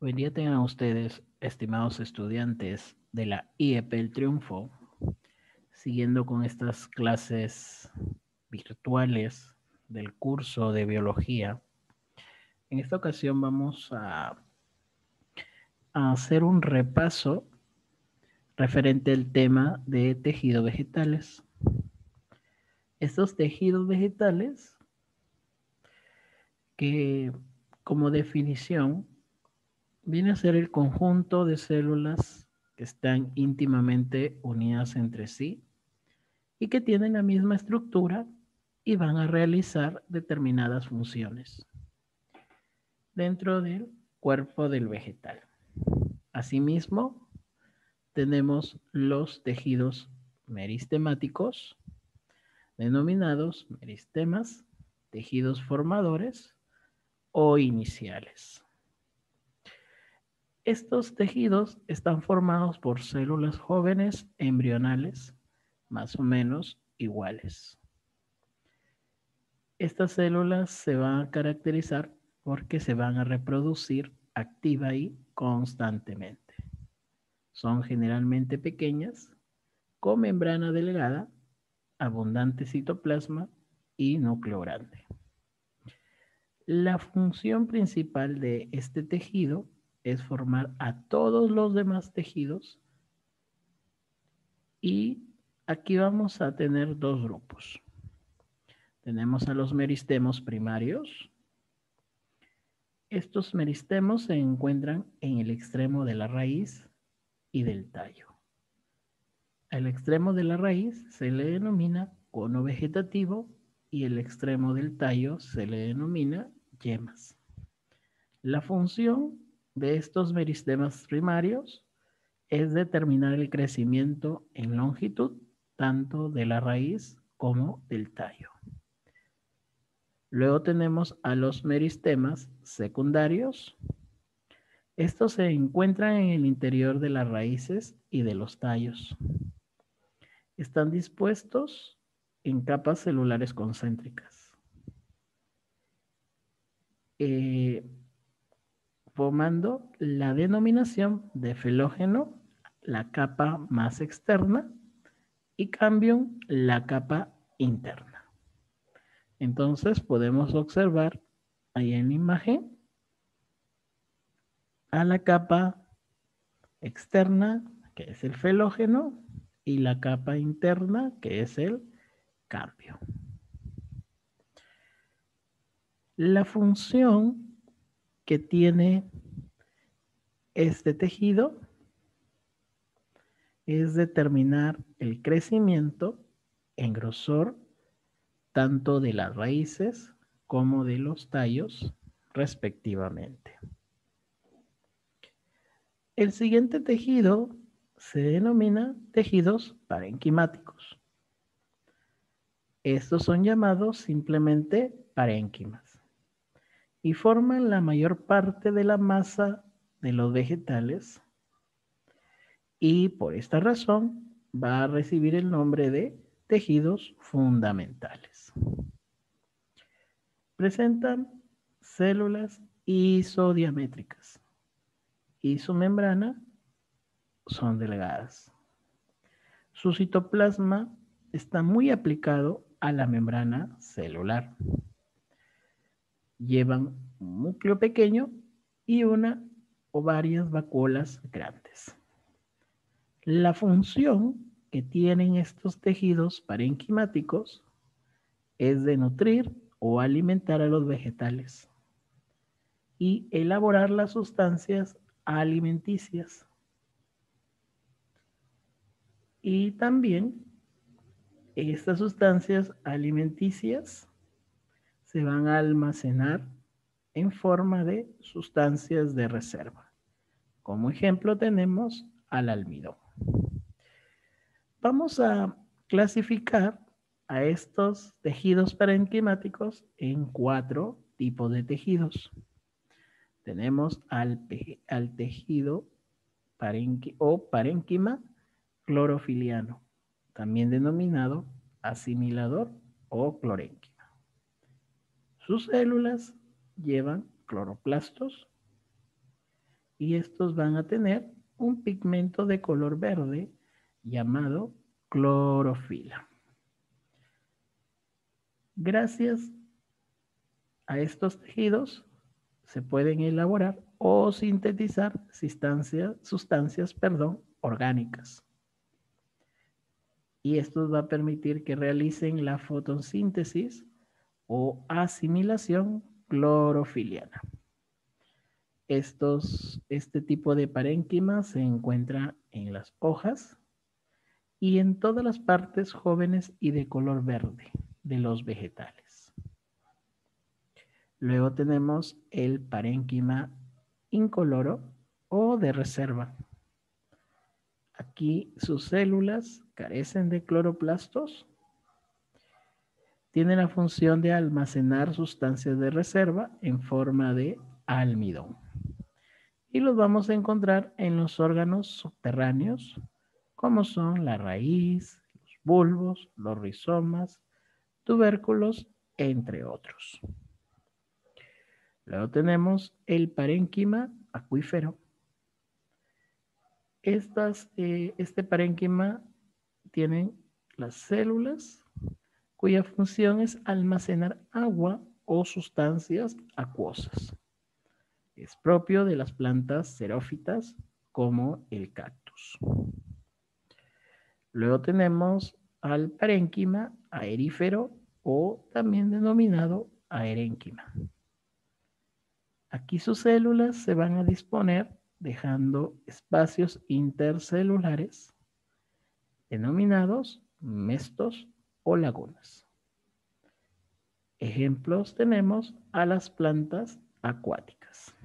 Hoy día tengan ustedes, estimados estudiantes de la IEP El Triunfo, siguiendo con estas clases virtuales del curso de biología. En esta ocasión vamos a hacer un repaso referente al tema de tejidos vegetales. Estos tejidos vegetales que, como definición, viene a ser el conjunto de células que están íntimamente unidas entre sí y que tienen la misma estructura y van a realizar determinadas funciones dentro del cuerpo del vegetal. Asimismo, tenemos los tejidos meristemáticos, denominados meristemas, tejidos formadores o iniciales. Estos tejidos están formados por células jóvenes embrionales, más o menos iguales. Estas células se van a caracterizar porque se van a reproducir activa y constantemente. Son generalmente pequeñas, con membrana delgada, abundante citoplasma y núcleo grande. La función principal de este tejido es formar a todos los demás tejidos y aquí vamos a tener dos grupos. Tenemos a los meristemos primarios. Estos meristemos se encuentran en el extremo de la raíz y del tallo. Al extremo de la raíz se le denomina cono vegetativo y el extremo del tallo se le denomina yemas. La función de estos meristemas primarios es determinar el crecimiento en longitud tanto de la raíz como del tallo. Luego tenemos a los meristemas secundarios. Estos se encuentran en el interior de las raíces y de los tallos. Están dispuestos en capas celulares concéntricas, formando la denominación de felógeno, la capa más externa, y cambium, la capa interna. Entonces podemos observar ahí en la imagen a la capa externa, que es el felógeno, y la capa interna, que es el cambio. La función que tiene este tejido es determinar el crecimiento en grosor tanto de las raíces como de los tallos, respectivamente. El siguiente tejido se denomina tejidos parenquimáticos. Estos son llamados simplemente parénquimas y forman la mayor parte de la masa de los vegetales y por esta razón va a recibir el nombre de tejidos fundamentales. Presentan células isodiamétricas y su membrana son delgadas. Su citoplasma está muy aplicado a la membrana celular. Llevan un núcleo pequeño y una o varias vacuolas grandes. La función que tienen estos tejidos parenquimáticos es de nutrir o alimentar a los vegetales y elaborar las sustancias alimenticias. Y también estas sustancias alimenticias se van a almacenar en forma de sustancias de reserva. Como ejemplo tenemos al almidón. Vamos a clasificar a estos tejidos parenquimáticos en 4 tipos de tejidos. Tenemos al tejido parénquima clorofiliano, también denominado asimilador o clorénquima. Sus células llevan cloroplastos y estos van a tener un pigmento de color verde llamado clorofila. Gracias a estos tejidos se pueden elaborar o sintetizar sustancias orgánicas. Y esto va a permitir que realicen la fotosíntesis o asimilación clorofiliana. Este tipo de parénquima se encuentra en las hojas y en todas las partes jóvenes y de color verde de los vegetales. Luego tenemos el parénquima incoloro o de reserva. Aquí sus células carecen de cloroplastos, tienen la función de almacenar sustancias de reserva en forma de almidón. Y los vamos a encontrar en los órganos subterráneos, como son la raíz, los bulbos, los rizomas, tubérculos, entre otros. Luego tenemos el parénquima acuífero. Este parénquima tienen las células cuya función es almacenar agua o sustancias acuosas. Es propio de las plantas xerófitas como el cactus. Luego tenemos al parénquima aerífero o también denominado aerénquima. Aquí sus células se van a disponer dejando espacios intercelulares denominados mestos o lagunas. Ejemplos tenemos a las plantas acuáticas.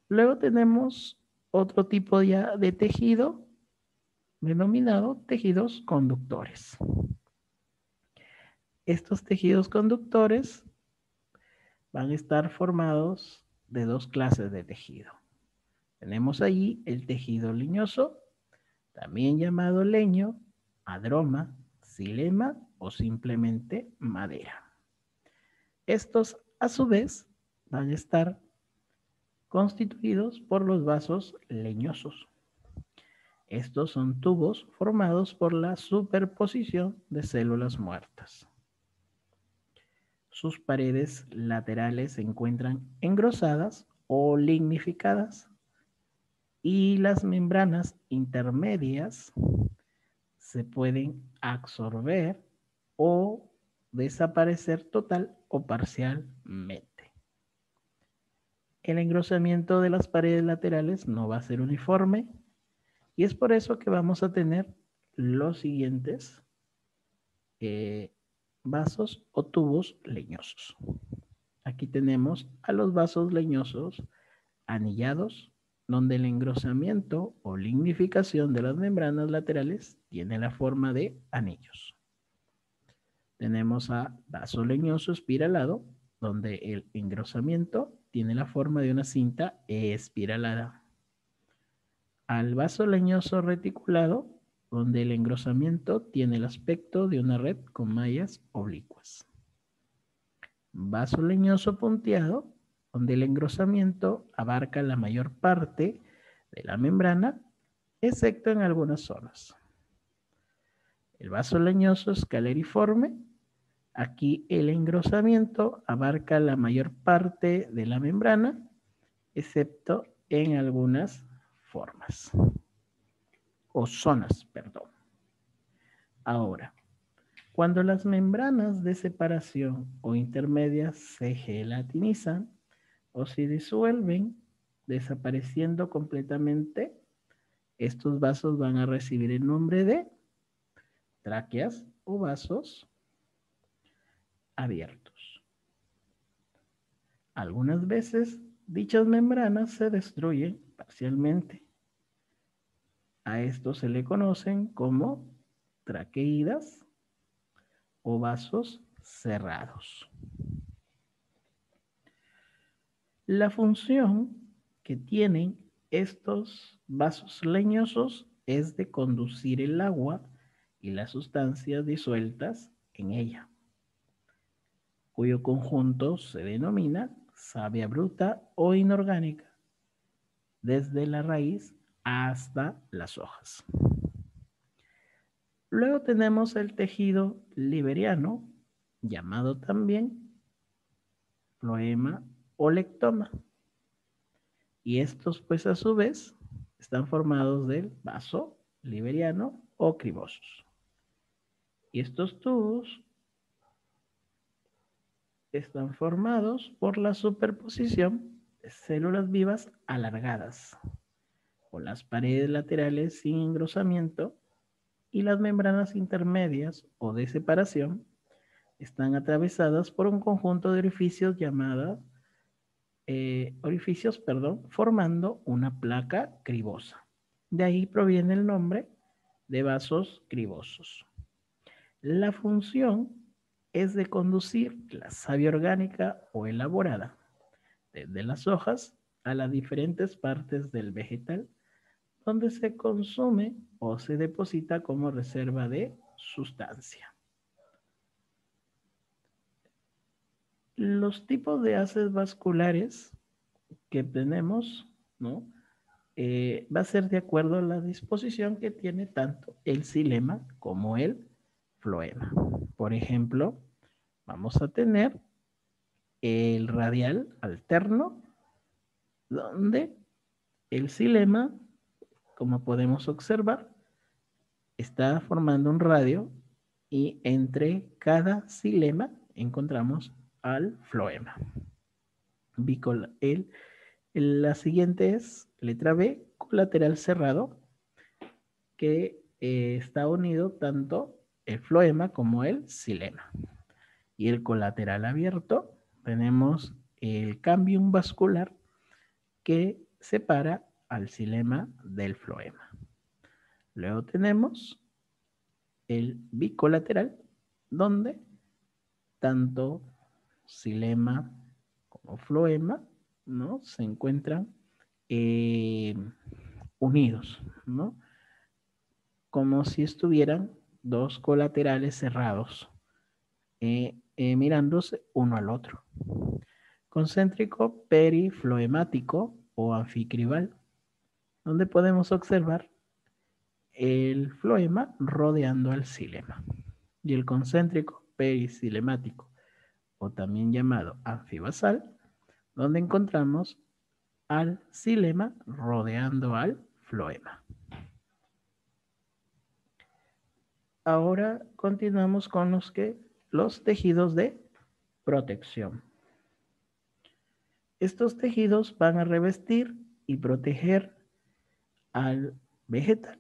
Luego tenemos otro tipo de tejido denominado tejidos conductores. Estos tejidos conductores van a estar formados de dos clases de tejido. Tenemos allí el tejido leñoso, también llamado leño, adroma, xilema o simplemente madera. Estos, a su vez, van a estar constituidos por los vasos leñosos. Estos son tubos formados por la superposición de células muertas. Sus paredes laterales se encuentran engrosadas o lignificadas y las membranas intermedias se pueden absorber o desaparecer total o parcialmente. El engrosamiento de las paredes laterales no va a ser uniforme y es por eso que vamos a tener los siguientes vasos o tubos leñosos. Aquí tenemos a los vasos leñosos anillados, donde el engrosamiento o lignificación de las membranas laterales tiene la forma de anillos. Tenemos a vaso leñoso espiralado, donde el engrosamiento tiene la forma de una cinta espiralada. Al vaso leñoso reticulado, donde el engrosamiento tiene el aspecto de una red con mallas oblicuas. Vaso leñoso punteado, donde el engrosamiento abarca la mayor parte de la membrana, excepto en algunas zonas. El vaso leñoso escaleriforme, aquí el engrosamiento abarca la mayor parte de la membrana, excepto en algunas formas o zonas, perdón. Ahora, cuando las membranas de separación o intermedias se gelatinizan o se disuelven, desapareciendo completamente, estos vasos van a recibir el nombre de tráqueas o vasos abiertos. Algunas veces dichas membranas se destruyen parcialmente. A esto se le conocen como traqueidas o vasos cerrados. La función que tienen estos vasos leñosos es de conducir el agua y las sustancias disueltas en ella, cuyo conjunto se denomina savia bruta o inorgánica, desde la raíz hasta las hojas. Luego tenemos el tejido liberiano, llamado también floema o lectoma. Y estos, pues a su vez, están formados del vaso liberiano o cribosos. Y estos tubos están formados por la superposición de células vivas alargadas, con las paredes laterales sin engrosamiento y las membranas intermedias o de separación están atravesadas por un conjunto de orificios formando una placa cribosa. De ahí proviene el nombre de vasos cribosos. La función es de conducir la savia orgánica o elaborada desde las hojas a las diferentes partes del vegetal donde se consume o se deposita como reserva de sustancia. Los tipos de haces vasculares que tenemos, ¿no? Va a ser de acuerdo a la disposición que tiene tanto el xilema como el floema. Por ejemplo, vamos a tener el radial alterno, donde el xilema, como podemos observar, está formando un radio y entre cada xilema encontramos al floema. La siguiente es letra B, colateral cerrado, que está unido tanto el floema como el xilema. Y el colateral abierto, tenemos el cambium vascular que separa al xilema del floema. Luego tenemos el bicolateral, donde tanto xilema como floema, ¿no?, se encuentran unidos, ¿no?, como si estuvieran dos colaterales cerrados, mirándose uno al otro. Concéntrico perifloemático o anficribal, donde podemos observar el floema rodeando al xilema. Y el concéntrico pericilemático, o también llamado anfibasal, donde encontramos al xilema rodeando al floema. Ahora continuamos con los tejidos de protección. Estos tejidos van a revestir y proteger al vegetal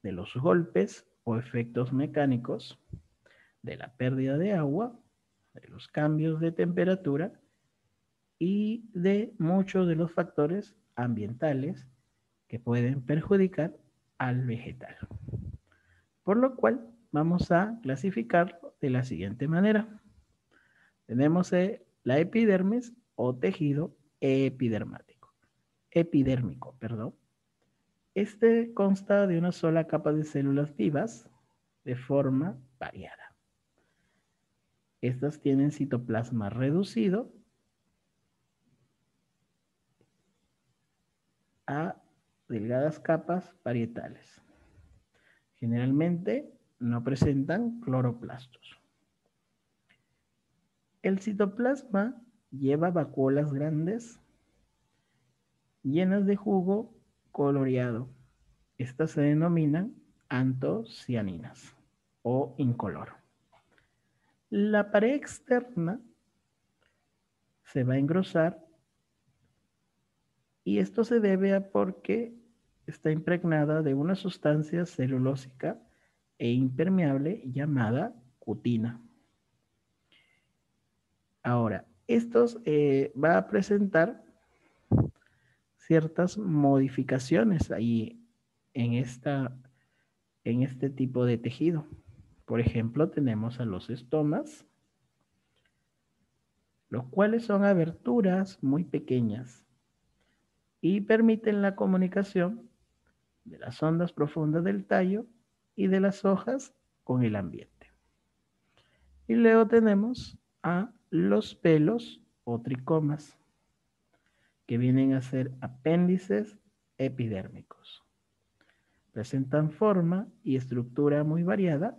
de los golpes o efectos mecánicos, de la pérdida de agua, de los cambios de temperatura y de muchos de los factores ambientales que pueden perjudicar al vegetal. Por lo cual vamos a clasificarlo de la siguiente manera. Tenemos la epidermis o tejido epidérmico. Este consta de una sola capa de células vivas de forma variada. Estas tienen citoplasma reducido a delgadas capas parietales. Generalmente no presentan cloroplastos. El citoplasma lleva vacuolas grandes llenas de jugo coloreado. Estas se denominan antocianinas o incoloro. La pared externa se va a engrosar y esto se debe a porque está impregnada de una sustancia celulósica e impermeable llamada cutina. Ahora, estos va a presentar ciertas modificaciones ahí en este tipo de tejido. Por ejemplo, tenemos a los estomas, los cuales son aberturas muy pequeñas y permiten la comunicación de las ondas profundas del tallo y de las hojas con el ambiente. Y luego tenemos a los pelos o tricomas, que vienen a ser apéndices epidérmicos. Presentan forma y estructura muy variada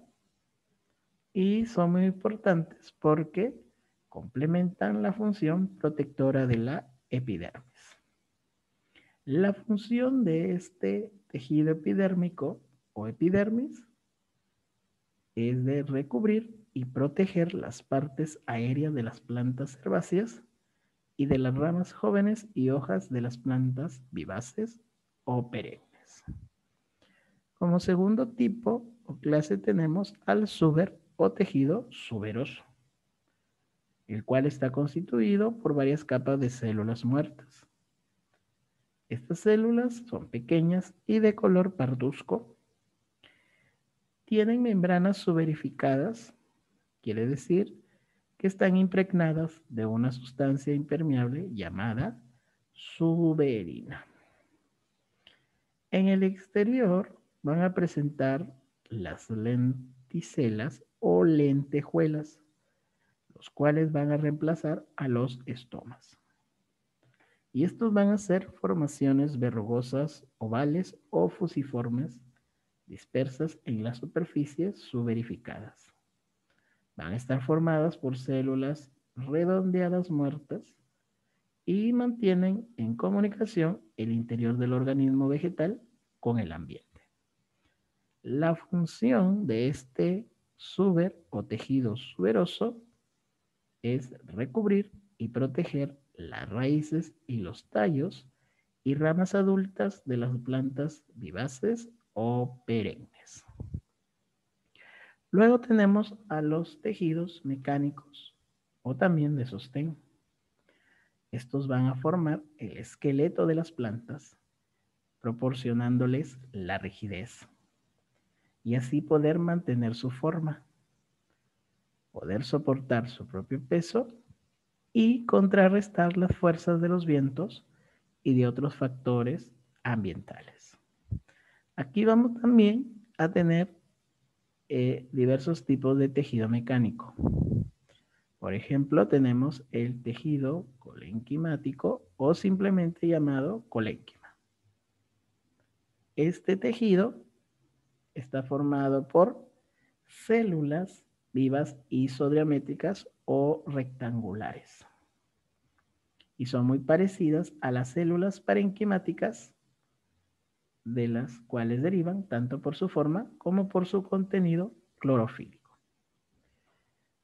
y son muy importantes porque complementan la función protectora de la epidermis. La función de este tejido epidérmico o epidermis es de recubrir y proteger las partes aéreas de las plantas herbáceas y de las ramas jóvenes y hojas de las plantas vivaces o perennes. Como segundo tipo o clase tenemos al suber o tejido suberoso, el cual está constituido por varias capas de células muertas. Estas células son pequeñas y de color parduzco. Tienen membranas suberificadas, quiere decir que están impregnadas de una sustancia impermeable llamada suberina. En el exterior van a presentar las lenticelas o lentejuelas, los cuales van a reemplazar a los estomas. Y estos van a ser formaciones verrugosas, ovales o fusiformes, dispersas en las superficies suberificadas. Van a estar formadas por células redondeadas muertas y mantienen en comunicación el interior del organismo vegetal con el ambiente. La función de este suber o tejido suberoso es recubrir y proteger las raíces y los tallos y ramas adultas de las plantas vivaces o perennes. Luego tenemos a los tejidos mecánicos o también de sostén. Estos van a formar el esqueleto de las plantas, proporcionándoles la rigidez y así poder mantener su forma, poder soportar su propio peso y contrarrestar las fuerzas de los vientos y de otros factores ambientales. Aquí vamos también a tener diversos tipos de tejido mecánico. Por ejemplo, tenemos el tejido colenquimático o simplemente llamado colénquima. Este tejido está formado por células vivas isodiamétricas o rectangulares y son muy parecidas a las células parenquimáticas, de las cuales derivan tanto por su forma como por su contenido clorofílico.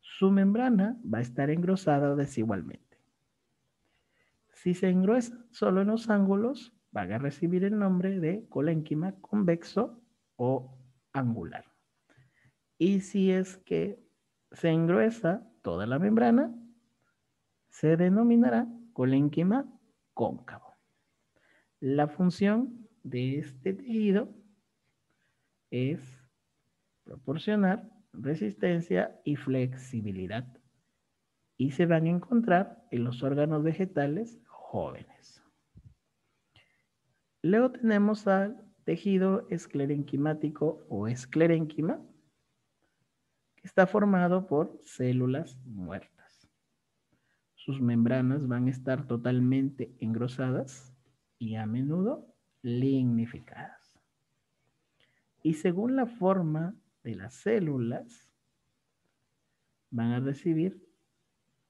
Su membrana va a estar engrosada desigualmente. Si se engruesa solo en los ángulos, van a recibir el nombre de colénquima convexo o angular. Y si es que se engruesa toda la membrana, se denominará colénquima cóncavo. La función de este tejido es proporcionar resistencia y flexibilidad y se van a encontrar en los órganos vegetales jóvenes. Luego tenemos al tejido esclerenquimático o esclerénquima, que está formado por células muertas. Sus membranas van a estar totalmente engrosadas y a menudo lignificadas. Y según la forma de las células, van a recibir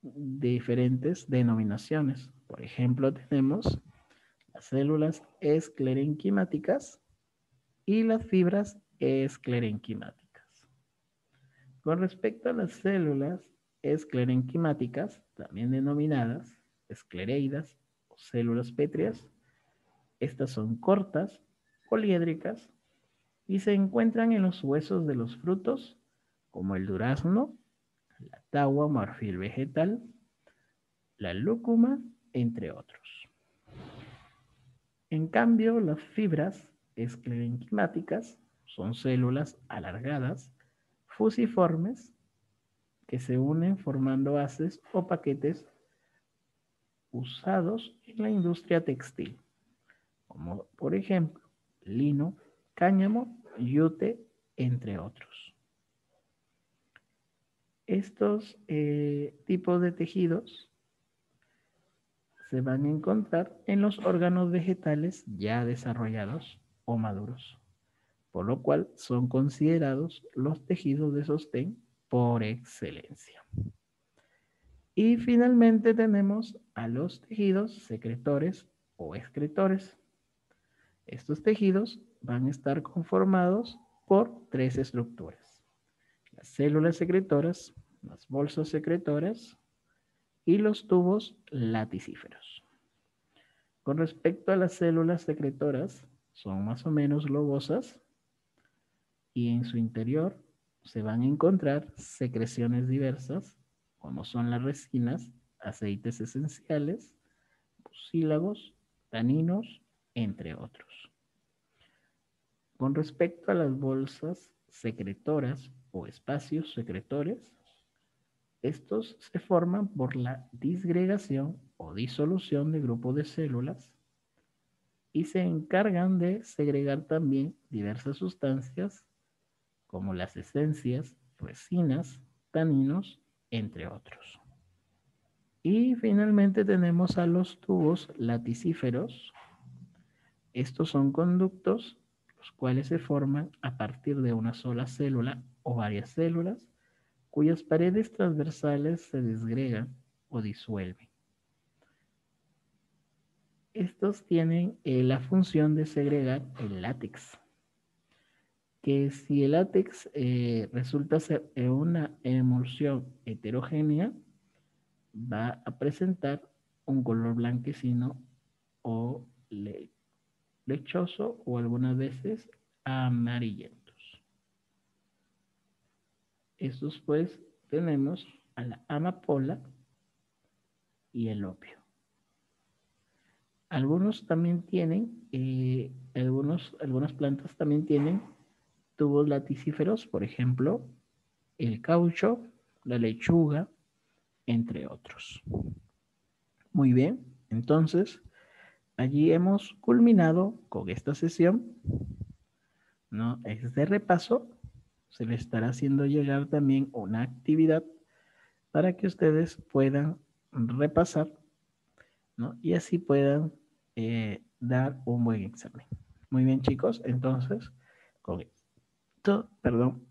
diferentes denominaciones. Por ejemplo, tenemos las células esclerenquimáticas y las fibras esclerenquimáticas. Con respecto a las células esclerenquimáticas, también denominadas esclereidas o células pétreas, estas son cortas, poliédricas y se encuentran en los huesos de los frutos como el durazno, la tagua o marfil vegetal, la lúcuma, entre otros. En cambio, las fibras esclerenquimáticas son células alargadas, fusiformes, que se unen formando haces o paquetes usados en la industria textil, como por ejemplo lino, cáñamo, yute, entre otros. Estos tipos de tejidos se van a encontrar en los órganos vegetales ya desarrollados o maduros, por lo cual son considerados los tejidos de sostén por excelencia. Y finalmente tenemos a los tejidos secretores o excretores. Estos tejidos van a estar conformados por tres estructuras: las células secretoras, las bolsas secretoras y los tubos laticíferos. Con respecto a las células secretoras, son más o menos globosas y en su interior se van a encontrar secreciones diversas, como son las resinas, aceites esenciales, mucílagos, taninos, entre otros. Con respecto a las bolsas secretoras o espacios secretores, estos se forman por la disgregación o disolución de grupos de células y se encargan de segregar también diversas sustancias como las esencias, resinas, taninos, entre otros. Y finalmente tenemos a los tubos laticíferos. Estos son conductos los cuales se forman a partir de una sola célula o varias células cuyas paredes transversales se disgregan o disuelven. Estos tienen la función de segregar el látex, que si el látex resulta ser una emulsión heterogénea, va a presentar un color blanquecino o lechoso o algunas veces amarillentos. Estos pues tenemos a la amapola y el opio. Algunos también tienen, algunas plantas también tienen tubos laticíferos, por ejemplo, el caucho, la lechuga, entre otros. Muy bien, entonces allí hemos culminado con esta sesión, ¿no? Es de repaso. Se les estará haciendo llegar también una actividad para que ustedes puedan repasar, ¿no? Y así puedan dar un buen examen. Muy bien, chicos, entonces con esto,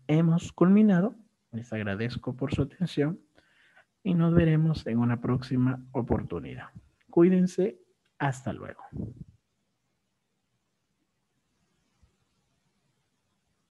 hemos culminado. Les agradezco por su atención y nos veremos en una próxima oportunidad. Cuídense, hasta luego.